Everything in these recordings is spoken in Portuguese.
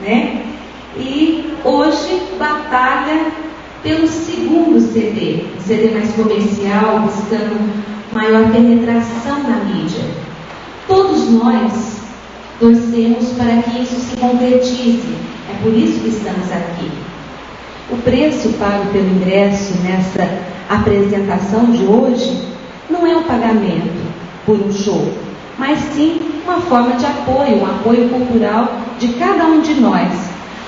né? E hoje batalha pelo segundo CD, um CD mais comercial, buscando maior penetração na mídia. Todos nós torcemos para que isso se concretize, é por isso que estamos aqui. O preço pago pelo ingresso nessa apresentação de hoje não é um pagamento por um show, mas sim uma forma de apoio, um apoio cultural de cada um de nós,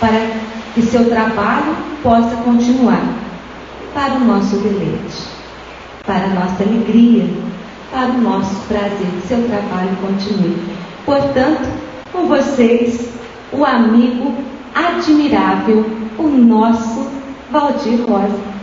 para que seu trabalho possa continuar, para o nosso deleite, para a nossa alegria, para o nosso prazer, que seu trabalho continue. Portanto, com vocês, o amigo admirável, o nosso Valdir Rosa.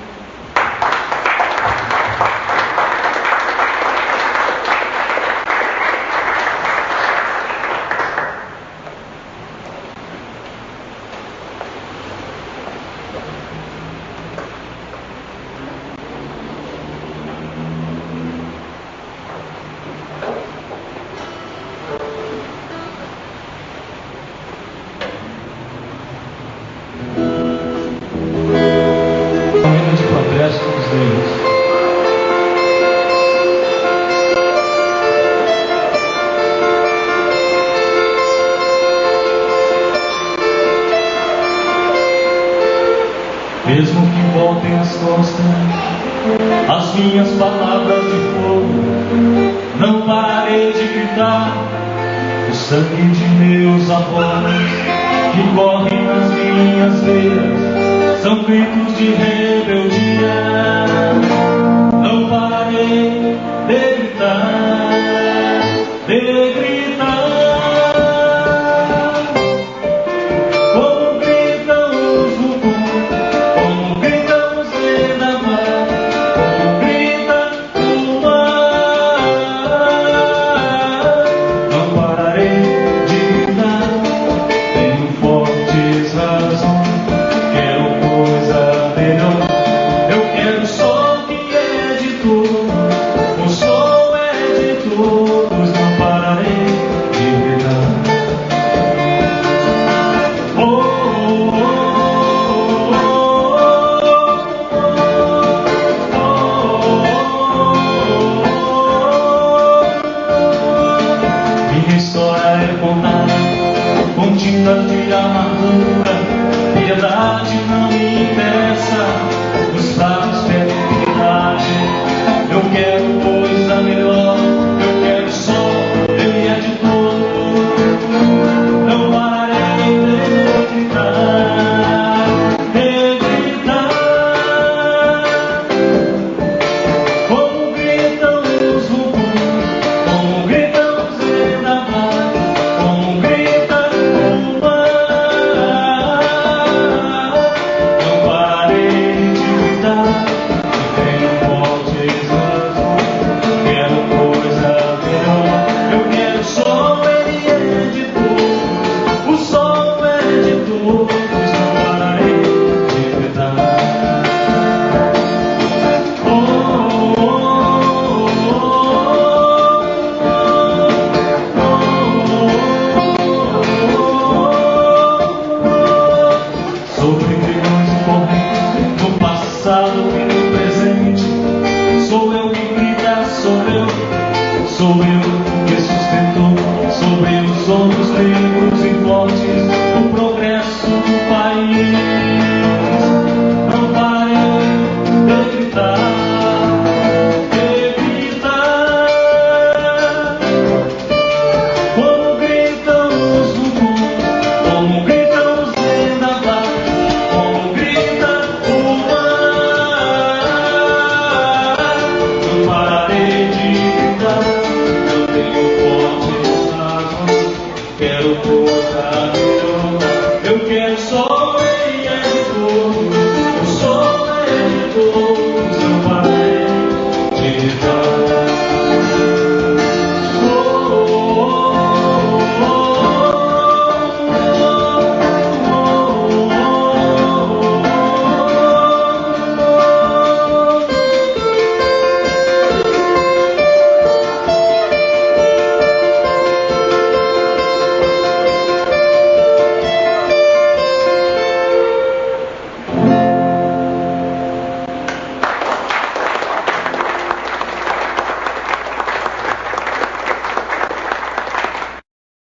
Mesmo que voltem as costas, as minhas palavras de fogo, não pararei de gritar o sangue de meus avós que correm nas minhas veias, são gritos de rebeldia. Não pararei de gritar, de gritar. Contidas de amargura, piedade não me interessa, os pratos pedem piedade. Eu quero coisa melhor, eu quero só, ele é de todo. Não pararei de gritar, de gritar. Como gritam os vulcões, como gritam os vendavais, como gritam. Sou eu que sustento, sou eu, somos negros e fortes.